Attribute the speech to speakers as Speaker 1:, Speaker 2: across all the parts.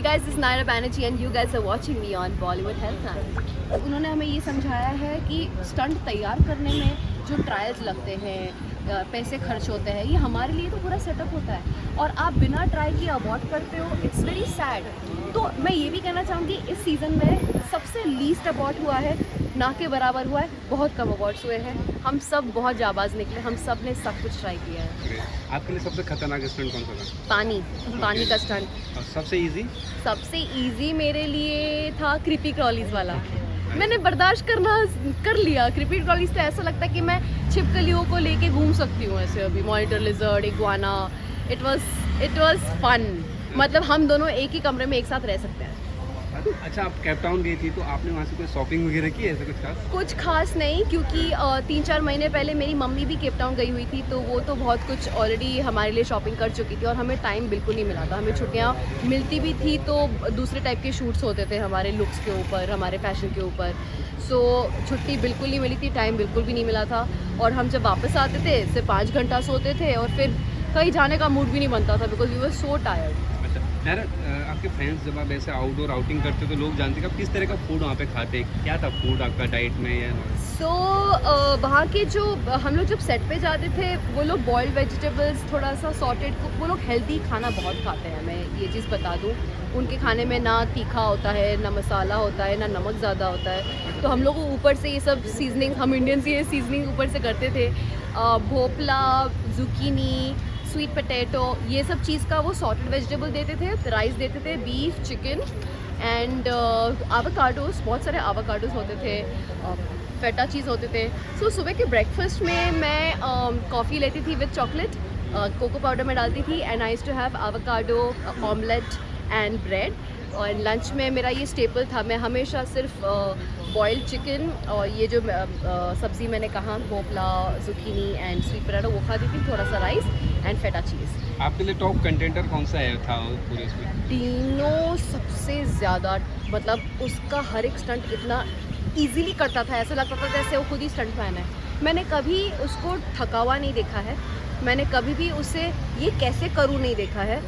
Speaker 1: Hey guys, this is Naira Banerjee and you guys are watching me on Bollywood Health Channel. उन्होंने हमें ये समझाया है कि स्टंट तैयार करने में जो ट्रायल्स लगते हैं, पैसे खर्च होते हैं, ये हमारे लिए तो पूरा सेटअप होता है और आप बिना ट्राई किए अबॉर्ट करते हो. It's very sad. तो मैं ये भी कहना चाहूँगी इस सीज़न में सबसे लीस्ट अबॉर्ट हुआ है, ना के बराबर हुआ है. बहुत कम अबॉर्ट्स हुए हैं. हम सब बहुत जाबाज निकले, हम सब ने सब कुछ ट्राई किया है.
Speaker 2: आपके लिए सबसे खतरनाक स्टंट कौन सा था?
Speaker 1: पानी का स्टंट.
Speaker 2: और सबसे इजी
Speaker 1: मेरे लिए था क्रीपी क्रॉलीज वाला. मैंने बर्दाश्त कर लिया. क्रीपी क्रॉलीज तो ऐसा लगता है कि मैं छिपकलियों को लेके घूम सकती हूँ ऐसे. अभी monitor lizard, iguana. It was fun. मतलब हम दोनों एक ही कमरे में एक साथ रह सकते हैं.
Speaker 2: अच्छा, आप केप टाउन गई थी तो आपने वहाँ से कोई शॉपिंग वगैरह की है? ऐसा कुछ खास
Speaker 1: नहीं, क्योंकि 3-4 महीने पहले मेरी मम्मी भी केप टाउन गई हुई थी, तो वो तो बहुत कुछ ऑलरेडी हमारे लिए शॉपिंग कर चुकी थी और हमें टाइम बिल्कुल नहीं मिला था. हमें छुट्टियाँ मिलती भी थी तो दूसरे टाइप के शूट्स होते थे हमारे लुक्स के ऊपर, हमारे फैशन के ऊपर. सो छुट्टी बिल्कुल नहीं मिली थी, टाइम बिल्कुल भी नहीं मिला था. और हम जब वापस आते थे सिर्फ 5 घंटा सोते थे और फिर कहीं जाने का मूड भी नहीं बनता था because we were so tired.
Speaker 2: यार, आपके फ्रेंड्स जब आप ऐसे आउटडोर आउटिंग करते तो लोग जानते हैं कि आप किस तरह का फूड वहाँ पे खाते हैं. क्या था फूड आपका डाइट में या?
Speaker 1: वहाँ के जो हम लोग जब सेट पे जाते थे वो लोग बॉइल्ड वेजिटेबल्स, थोड़ा सा सॉटेड, वो लोग हेल्दी खाना बहुत खाते हैं. मैं ये चीज़ बता दूँ, उनके खाने में ना तीखा होता है, ना मसाला होता है, ना नमक ज़्यादा होता है. तो हम लोग ऊपर से ये सब सीजनिंग, हम इंडियंस ये सीजनिंग ऊपर से करते थे. भोपला, जुकीनी, स्वीट पोटैटो, ये सब चीज़ का वो सॉटेड वेजिटेबल देते थे. राइस देते थे, बीफ, चिकन एंड आवाकाडोस. बहुत सारे आवाकाडोस होते थे, फेटा चीज़ होते थे. सो सुबह के ब्रेकफास्ट में मैं कॉफ़ी लेती थी विद चॉकलेट, कोको पाउडर में डालती थी and I used to have avocado, omelette and bread. और लंच में मेरा ये स्टेपल था. मैं हमेशा सिर्फ बॉइल्ड चिकन और ये जो सब्ज़ी मैंने कहा Bhopal, zucchini and sweet potato, वो खाती थी. थोड़ा सा राइस एंड फेटा चीज़.
Speaker 2: आपके लिए टॉप कंटेंटर कौन सा है था पूरे इसमें?
Speaker 1: डिनो सबसे ज़्यादा. मतलब उसका हर एक स्टंट इतना इजीली करता था, ऐसा लगता था जैसे वो खुद ही स्टंट मैन है. मैंने कभी उसको थका हुआ नहीं देखा है. मैंने कभी भी उससे ये कैसे करूँ नहीं देखा है.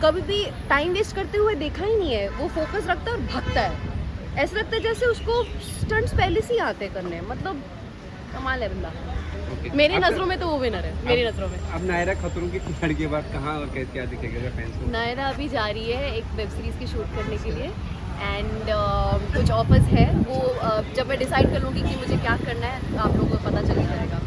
Speaker 1: कभी भी टाइम वेस्ट करते हुए देखा ही नहीं है. वो फोकस रखता है और भागता है. ऐसा लगता है जैसे उसको स्टंट्स पहले से ही आते करने. मतलब कमाल है बंदा. मेरी नज़रों में तो वो विनर है, मेरी नज़रों में.
Speaker 2: अब नायरा खतरों की खिलाड़ी के बाद कहाँ और क्या दिखेगा फैंस को?
Speaker 1: नायरा अभी जा रही है एक वेब सीरीज़ की शूट करने के लिए एंड कुछ ऑफर्स है. वो जब मैं डिसाइड कर लूँगी कि मुझे क्या करना है आप लोगों को पता चल ही जाएगा.